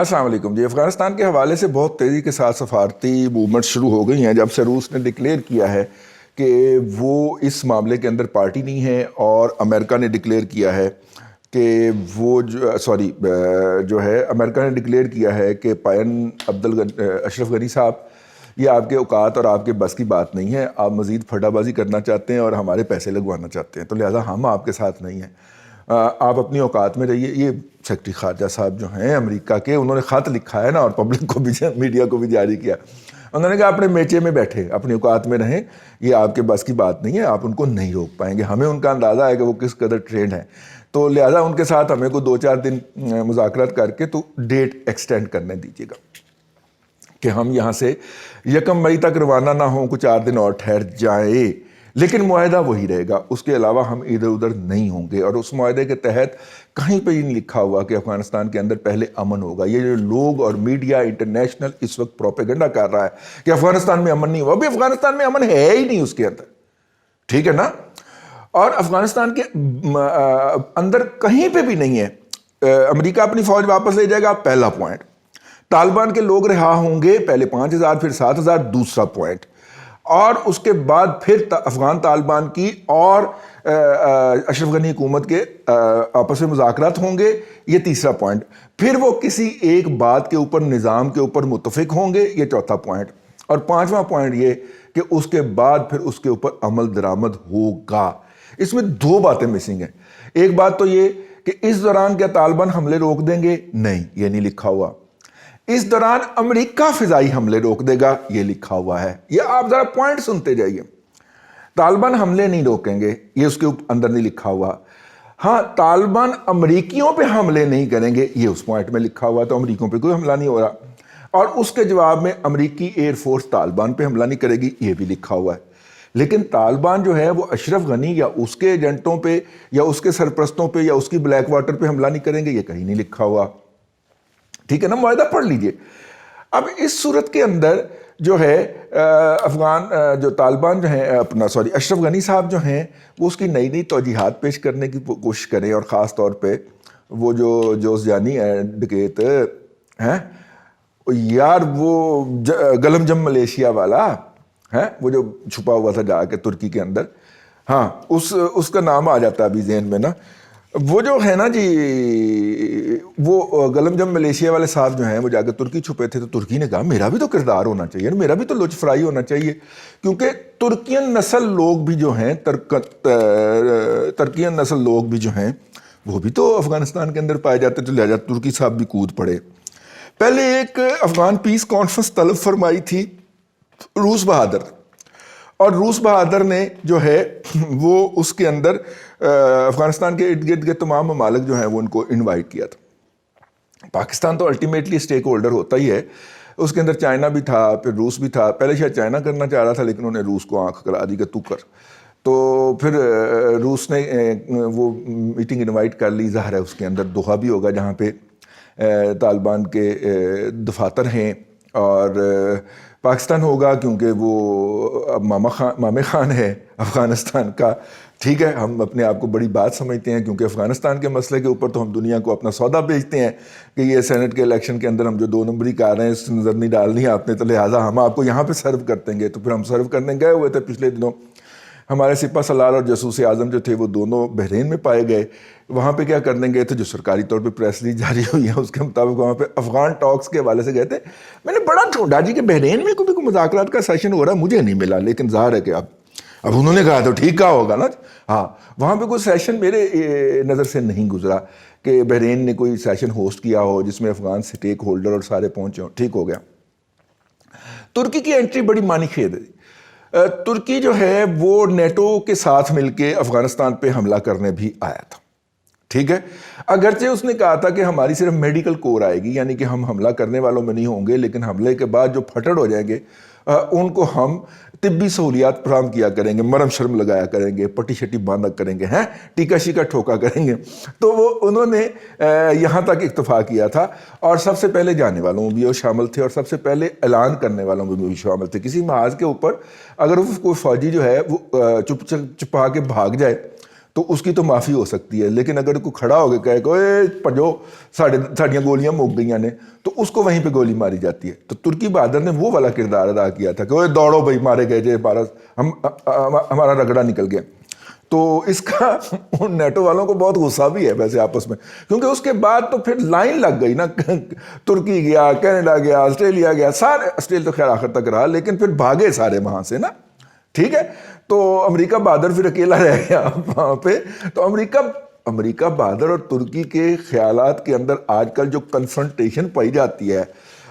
السلام علیکم جی. افغانستان کے حوالے سے بہت تیزی کے ساتھ سفارتی موومنٹ شروع ہو گئی ہیں جب سے روس نے ڈکلیئر کیا ہے کہ وہ اس معاملے کے اندر پارٹی نہیں ہے، اور امریکہ نے ڈکلیئر کیا ہے کہ وہ جو ہے امریکہ نے ڈکلیئر کیا ہے کہ پائن اشرف غنی صاحب، یہ آپ کے اوقات اور آپ کے بس کی بات نہیں ہے، آپ مزید پھڈا بازی کرنا چاہتے ہیں اور ہمارے پیسے لگوانا چاہتے ہیں، تو لہٰذا ہم آپ کے ساتھ نہیں ہیں، آپ اپنی اوقات میں رہیے. یہ سیکرٹری خارجہ صاحب جو ہیں امریکہ کے، انہوں نے خط لکھا ہے نا، اور پبلک کو بھی، میڈیا کو بھی جاری کیا. انہوں نے کہا اپنے میچے میں بیٹھے، اپنی اوقات میں رہیں، یہ آپ کے بس کی بات نہیں ہے، آپ ان کو نہیں روک پائیں گے. ہمیں ان کا اندازہ ہے کہ وہ کس قدر ٹرینڈ ہیں، تو لہٰذا ان کے ساتھ ہمیں کو 2-4 دن مذاکرات کر کے تو ڈیٹ ایکسٹینڈ کرنے دیجیے گا کہ ہم یہاں سے 1 مئی تک روانہ نہ ہوں، کچھ 4 دن اور ٹھہر جائیں، لیکن معاہدہ وہی رہے گا، اس کے علاوہ ہم ادھر ادھر نہیں ہوں گے. اور اس معاہدے کے تحت کہیں پہ یہ نہیں لکھا ہوا کہ افغانستان کے اندر پہلے امن ہوگا. یہ جو لوگ اور میڈیا انٹرنیشنل اس وقت پروپیگنڈا کر رہا ہے کہ افغانستان میں امن نہیں ہوا، ابھی افغانستان میں امن ہے ہی نہیں اس کے اندر، ٹھیک ہے نا. اور افغانستان کے اندر کہیں پہ بھی نہیں ہے امریکہ اپنی فوج واپس لے جائے گا، پہلا پوائنٹ. طالبان کے لوگ رہا ہوں گے، پہلے 5000 پھر 7000، دوسرا پوائنٹ. اور اس کے بعد پھر افغان طالبان کی اور اشرف غنی حکومت کے آپس میں مذاکرات ہوں گے، یہ تیسرا پوائنٹ. پھر وہ کسی ایک بات کے اوپر، نظام کے اوپر متفق ہوں گے، یہ چوتھا پوائنٹ. اور 5واں پوائنٹ یہ کہ اس کے بعد پھر اس کے اوپر عمل درآمد ہوگا. اس میں 2 باتیں مسنگ ہیں. ایک بات تو یہ کہ اس دوران کیا طالبان حملے روک دیں گے؟ نہیں، یہ نہیں لکھا ہوا. اس دوران امریکہ فضائی حملے روک دے گا، یہ لکھا ہوا ہے. یہ آپ ذرا پوائنٹ سنتے جائیے. طالبان حملے نہیں روکیں گے، یہ اس کے اندر نہیں لکھا ہوا. ہاں، طالبان امریکیوں پہ حملے نہیں کریں گے، یہ اس پوائنٹ میں لکھا ہوا. تو امریکیوں پہ کوئی حملہ نہیں ہو رہا. اور اس کے جواب میں امریکی ایئر فورس طالبان پہ حملہ نہیں کرے گی، یہ بھی لکھا ہوا ہے. لیکن طالبان جو ہے وہ اشرف غنی یا اس کے ایجنٹوں پہ یا اس کے سرپرستوں پہ یا اس کی بلیک واٹر پہ حملہ نہیں کریں گے، یہ کہیں نہیں لکھا ہوا. ٹھیک ہے نا، معاہدہ پڑھ لیجئے. اب اس صورت کے اندر جو ہے جو طالبان جو ہیں اشرف غنی صاحب جو ہیں وہ اس کی نئی نئی توجیحات پیش کرنے کی کوشش کریں، اور خاص طور پہ وہ جو جوزجانی ہے ڈکیت ہیں یار، وہ گلم جم ملیشیا والا ہے، وہ جو چھپا ہوا تھا جا کے ترکی کے اندر، ہاں اس کا نام آ جاتا ہے ابھی ذہن میں نا. وہ جو ہے نا جی، وہ گلم جم ملیشیا والے صاحب جو ہیں وہ جا کے ترکی چھپے تھے، تو ترکی نے کہا میرا بھی تو کردار ہونا چاہیے، میرا بھی تو لچ فرائی ہونا چاہیے، کیونکہ ترکین نسل لوگ بھی جو ہیں ترکین نسل لوگ بھی جو ہیں وہ بھی تو افغانستان کے اندر پائے جاتے، تو لہذا ترکی صاحب بھی کود پڑے. پہلے ایک افغان پیس کانفرنس طلب فرمائی تھی روس بہادر، اور روس بہادر نے جو ہے وہ اس کے اندر افغانستان کے ارد گرد کے تمام ممالک جو ہیں وہ ان کو انوائٹ کیا تھا. پاکستان تو الٹیمیٹلی اسٹیک ہولڈر ہوتا ہی ہے، اس کے اندر چائنا بھی تھا، پھر روس بھی تھا. پہلے شاید چائنا کرنا چاہ رہا تھا، لیکن انہوں نے روس کو آنکھ کرا دی کہ تو کر. تو پھر روس نے وہ میٹنگ انوائٹ کر لی. ظاہر ہے اس کے اندر دوحہ بھی ہوگا جہاں پہ طالبان کے دفاتر ہیں، اور پاکستان ہوگا کیونکہ وہ مامے خان ہے افغانستان کا. ٹھیک ہے، ہم اپنے آپ کو بڑی بات سمجھتے ہیں کیونکہ افغانستان کے مسئلے کے اوپر تو ہم دنیا کو اپنا سودا بیچتے ہیں کہ یہ سینٹ کے الیکشن کے اندر ہم جو 2 نمبری کر رہے ہیں اس نظر نہیں ڈالنی آپ نے، تو لہٰذا ہم آپ کو یہاں پہ سرو کرتے ہیں. تو پھر ہم سرو کرنے گئے ہوئے تھے پچھلے دنوں. ہمارے سپہ سالار اور جاسوس اعظم جو تھے وہ دونوں بحرین میں پائے گئے. وہاں پہ کیا کرنے گئے تھے؟ جو سرکاری طور پہ پریس ریلیز جاری ہوئی ہے اس کے مطابق وہاں پہ افغان ٹاکس کے حوالے سے گئے تھے. میں نے بڑا ڈھونڈا جی کہ بحرین میں کوئی مذاکرات کا سیشن ہو رہا ہے، مجھے نہیں ملا. لیکن ظاہر ہے کہ اب انہوں نے کہا تو ٹھیک کہا ہوگا نا. ہاں، وہاں پہ کوئی سیشن میرے نظر سے نہیں گزرا کہ بحرین نے کوئی سیشن ہوسٹ کیا ہو جس میں افغان سٹیک ہولڈر اور سارے پہنچے ہوں. ٹھیک ہو گیا. ترکی کی انٹری بڑی معنی خیز ہے. ترکی جو ہے وہ نیٹو کے ساتھ مل کے افغانستان پہ حملہ کرنے بھی آیا تھا. ٹھیک ہے، اگرچہ اس نے کہا تھا کہ ہماری صرف میڈیکل کور آئے گی، یعنی کہ ہم حملہ کرنے والوں میں نہیں ہوں گے، لیکن حملے کے بعد جو پھٹڑ ہو جائیں گے ان کو ہم طبی سہولیات فراہم کیا کریں گے، مرم شرم لگایا کریں گے، پٹی شٹی باندھا کریں گے، ہیں ٹیکا شیکا ٹھوکا کریں گے. تو وہ انہوں نے یہاں تک اکتفا کیا تھا، اور سب سے پہلے جانے والوں میں بھی وہ شامل تھے اور سب سے پہلے اعلان کرنے والوں میں بھی شامل تھے. کسی محاذ کے اوپر اگر کوئی فوجی جو ہے وہ چپا کے بھاگ جائے تو اس کی تو معافی ہو سکتی ہے، لیکن اگر کوئی کھڑا ہو کے کہے کہ اے پجو ساڑیاں گولیاں مک گئی نے، تو اس کو وہیں پہ گولی ماری جاتی ہے۔ تو ترکی بہادر نے وہ والا کردار ادا کیا تھا کہ اوے دوڑو بھائی، مارے گئے جے، ہمارا رگڑا نکل گیا۔ تو اس کا نیٹو والوں کو بہت غصہ بھی ہے ویسے آپس میں، کیونکہ اس کے بعد تو پھر لائن لگ گئی نا، ترکی گیا، کینیڈا گیا، آسٹریلیا گیا، سارے، آسٹریلیا تو خیر آخر تک رہا، لیکن پھر بھاگے سارے وہاں سے نا، ٹھیک ہے۔ تو امریکہ بہادر پھر اکیلا رہ گیا وہاں پہ۔ تو امریکہ بہادر اور ترکی کے خیالات کے اندر آج کل جو کنفرنٹیشن پائی جاتی ہے،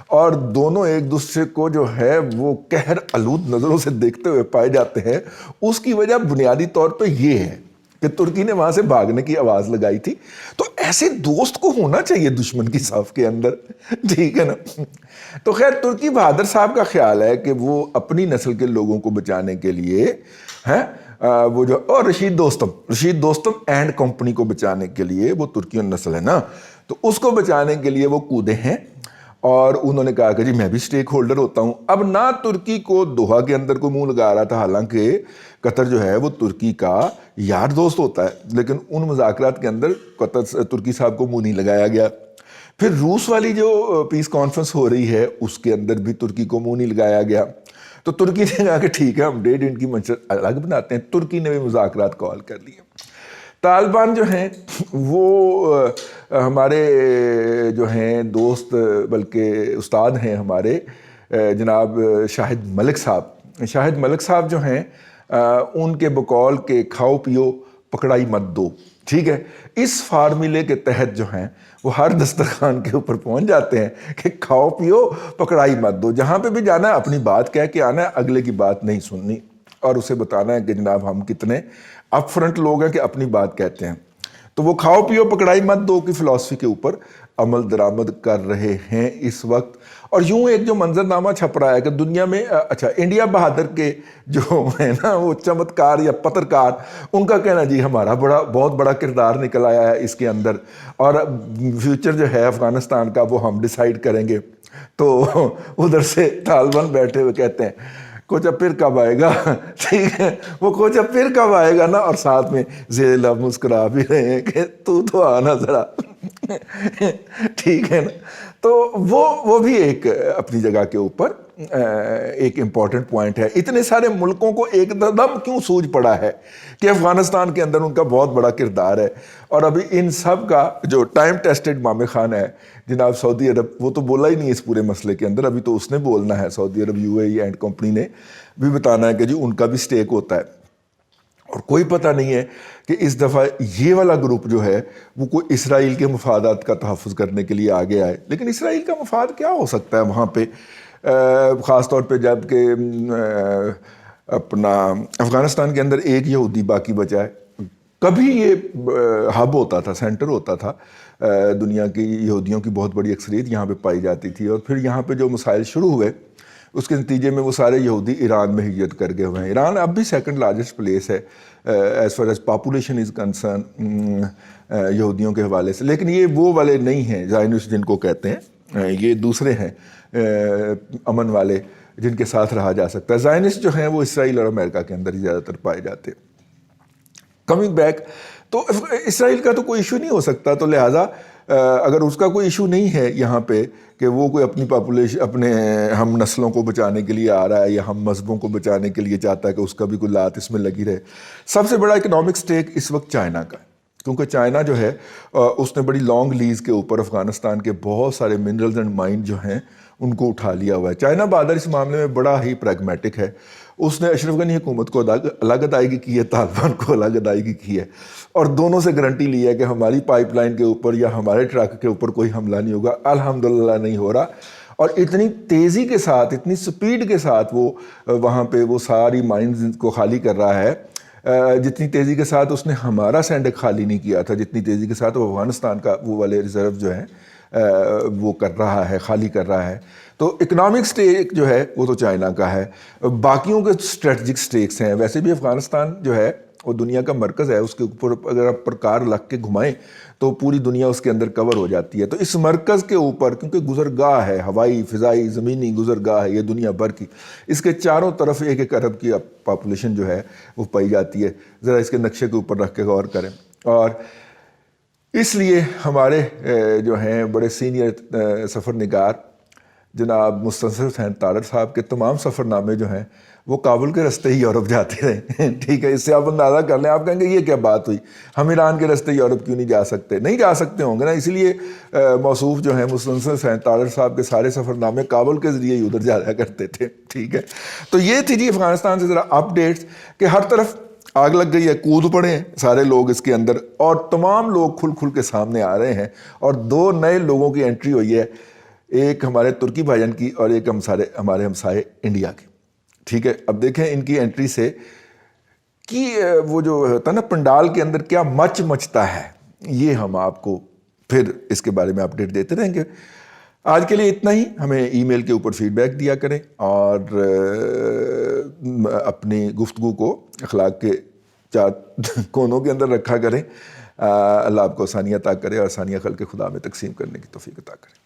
اور دونوں ایک دوسرے کو جو ہے وہ قہر آلود نظروں سے دیکھتے ہوئے پائے جاتے ہیں، اس کی وجہ بنیادی طور پہ یہ ہے کہ ترکی نے وہاں سے بھاگنے کی آواز لگائی تھی۔ تو ایسے دوست کو ہونا چاہیے دشمن کی صف کے اندر، ٹھیک ہے نا۔ تو خیر ترکی بہادر صاحب کا خیال ہے کہ وہ اپنی نسل کے لوگوں کو بچانے کے لیے ہیں وہ جو، اور رشید دوستم اینڈ کمپنی کو بچانے کے لیے، وہ ترکی نسل ہے نا، تو اس کو بچانے کے لیے وہ کودے ہیں، اور انہوں نے کہا کہ جی میں بھی سٹیک ہولڈر ہوتا ہوں۔ اب نہ ترکی کو دوحہ کے اندر کو منہ لگا رہا تھا، حالانکہ قطر جو ہے وہ ترکی کا یار دوست ہوتا ہے، لیکن ان مذاکرات کے اندر ترکی صاحب کو منہ نہیں لگایا گیا۔ پھر روس والی جو پیس کانفرنس ہو رہی ہے اس کے اندر بھی ترکی کو منہ نہیں لگایا گیا۔ تو ترکی نے کہا کہ ٹھیک ہے ہم ڈیڑھ ان کی منشر الگ بناتے ہیں، ترکی نے بھی مذاکرات کال کر لیے۔ طالبان جو ہیں وہ ہمارے جو ہیں دوست، بلکہ استاد ہیں ہمارے، جناب شاہد ملک صاحب جو ہیں، ان کے بقول کے کھاؤ پیو پکڑائی مت دو، ٹھیک ہے، اس فارمولے کے تحت جو ہیں وہ ہر دسترخوان کے اوپر پہنچ جاتے ہیں کہ کھاؤ پیو پکڑائی مت دو، جہاں پہ بھی جانا ہے اپنی بات کہہ کے آنا ہے، اگلے کی بات نہیں سننی، اور اسے بتانا ہے کہ جناب ہم کتنے اپ فرنٹ لوگ ہیں کہ اپنی بات کہتے ہیں۔ تو وہ کھاؤ پیو پکڑائی مت دو کی فلسفی کے اوپر عمل درآمد کر رہے ہیں اس وقت۔ اور یوں ایک جو منظر نامہ چھپ رہا ہے کہ دنیا میں، اچھا انڈیا بہادر کے جو ہے نا وہ چمتکار یا پترکار، ان کا کہنا جی ہمارا بہت بڑا کردار نکل آیا ہے اس کے اندر، اور فیوچر جو ہے افغانستان کا وہ ہم ڈیسائیڈ کریں گے۔ تو ادھر سے طالبان بیٹھے ہوئے کہتے ہیں کوچا پھر کب آئے گا، ٹھیک ہے، وہ کوچا پھر کب آئے گا نا، اور ساتھ میں ذیل لب مسکرا بھی رہے ہیں کہ تو آنا ذرا، ٹھیک ہے نا۔ تو وہ بھی ایک اپنی جگہ کے اوپر ایک امپورٹنٹ پوائنٹ ہے۔ اتنے سارے ملکوں کو ایک دم کیوں سوج پڑا ہے کہ افغانستان کے اندر ان کا بہت بڑا کردار ہے، اور ابھی ان سب کا جو ٹائم ٹیسٹڈ مامر خان ہے جناب سعودی عرب، وہ تو بولا ہی نہیں اس پورے مسئلے کے اندر، ابھی تو اس نے بولنا ہے، سعودی عرب UAE اینڈ کمپنی نے بھی بتانا ہے کہ جی ان کا بھی سٹیک ہوتا ہے۔ اور کوئی پتہ نہیں ہے کہ اس دفعہ یہ والا گروپ جو ہے وہ کوئی اسرائیل کے مفادات کا تحفظ کرنے کے لیے آگے آئے، لیکن اسرائیل کا مفاد کیا ہو سکتا ہے وہاں پہ، خاص طور پہ جب کہ اپنا افغانستان کے اندر ایک یہودی باقی بچا ہے۔ کبھی یہ ہب ہوتا تھا، سینٹر ہوتا تھا، دنیا کی یہودیوں کی بہت بڑی اکثریت یہاں پہ پائی جاتی تھی، اور پھر یہاں پہ جو مسائل شروع ہوئے اس کے نتیجے میں وہ سارے یہودی ایران میں ہجرت کر گئے ہوئے ہیں۔ ایران اب بھی سیکنڈ لارجسٹ پلیس ہے as far as population is concern یہودیوں کے حوالے سے، لیکن یہ وہ والے نہیں ہیں زائنسٹ جن کو کہتے ہیں، یہ دوسرے ہیں امن والے جن کے ساتھ رہا جا سکتا ہے۔ زائنسٹ جو ہیں وہ اسرائیل اور امریکہ کے اندر ہی زیادہ تر پائے جاتے ہیں۔ کمنگ بیک، تو اسرائیل کا تو کوئی ایشو نہیں ہو سکتا، تو لہٰذا اگر اس کا کوئی ایشو نہیں ہے یہاں پہ کہ وہ کوئی اپنی پاپولیشن، اپنے ہم نسلوں کو بچانے کے لیے آ رہا ہے یا ہم مذہبوں کو بچانے کے لیے چاہتا ہے کہ اس کا بھی کوئی لات اس میں لگی رہے۔ سب سے بڑا اکنامک سٹیک اس وقت چائنا کا ہے، کیونکہ چائنا جو ہے اس نے بڑی لانگ لیز کے اوپر افغانستان کے بہت سارے منرلز اینڈ مائن جو ہیں ان کو اٹھا لیا ہوا ہے۔ چائنا بہادر اس معاملے میں بڑا ہی پریگمیٹک ہے، اس نے اشرف غنی حکومت کو الگ ادائیگی کی ہے، طالبان کو الگ ادائیگی کی ہے، اور دونوں سے گارنٹی لی ہے کہ ہماری پائپ لائن کے اوپر یا ہمارے ٹرک کے اوپر کوئی حملہ نہیں ہوگا۔ الحمدللہ نہیں ہو رہا، اور اتنی تیزی کے ساتھ، اتنی سپیڈ کے ساتھ وہ وہاں پہ وہ ساری مائنز کو خالی کر رہا ہے، جتنی تیزی کے ساتھ اس نے ہمارا سینڈک خالی نہیں کیا تھا، جتنی تیزی کے ساتھ وہ افغانستان کا وہ والے ریزرو جو ہیں وہ کر رہا ہے، خالی کر رہا ہے۔ تو اکنامک سٹیک جو ہے وہ تو چائنا کا ہے، باقیوں کے اسٹریٹجک سٹیکس ہیں۔ ویسے بھی افغانستان جو ہے وہ دنیا کا مرکز ہے، اس کے اوپر اگر آپ پر کار رکھ کے گھمائیں تو پوری دنیا اس کے اندر کور ہو جاتی ہے. تو اس مرکز کے اوپر کیونکہ گزرگاہ ہے، ہوائی فضائی زمینی گزرگاہ ہے یہ دنیا بھر کی، اس کے چاروں طرف 1 ارب کی پاپولیشن جو ہے وہ پائی جاتی ہے. ذرا اس کے نقشے کے اوپر رکھ کے غور کریں. اور اس لیے ہمارے جو ہیں بڑے سینئر سفر نگار جناب مستنصر حسین طارر صاحب کے تمام سفر نامے جو ہیں وہ کابل کے راستے ہی یورپ جاتے رہے. ٹھیک ہے، اس سے آپ اندازہ کر لیں. آپ کہیں گے یہ کیا بات ہوئی، ہم ایران کے راستے یورپ کیوں نہیں جا سکتے؟ نہیں جا سکتے ہوں گے نا، اسی لیے موصوف جو ہیں مستنصر حسین طارر صاحب کے سارے سفر نامے کابل کے ذریعے ہی ادھر جایا کرتے تھے. ٹھیک ہے، تو یہ تھی جی افغانستان سے ذرا اپ ڈیٹس کہ ہر طرف آگ لگ گئی ہے، کود پڑے ہیں سارے لوگ اس کے اندر، اور تمام لوگ کھل کھل کے سامنے آ رہے ہیں. اور 2 نئے لوگوں کی انٹری ہوئی ہے، ایک ہمارے ترکی بھائی جان کی اور ایک ہمارے ہمسائے انڈیا کی. ٹھیک ہے، اب دیکھیں ان کی انٹری سے کہ وہ جو ہوتا ہے نا پنڈال کے اندر کیا مچتا ہے، یہ ہم آپ کو پھر اس کے بارے میں اپڈیٹ دیتے رہیں گے. آج کے لیے اتنا ہی. ہمیں ای میل کے اوپر فیڈ بیک دیا کریں اور اپنی گفتگو کو اخلاق کے 4 کونوں کے اندر رکھا کریں. اللہ آپ کو آسانیاں عطا کرے اور آسانیاں خلق خدا میں تقسیم کرنے کی توفیق عطا کرے.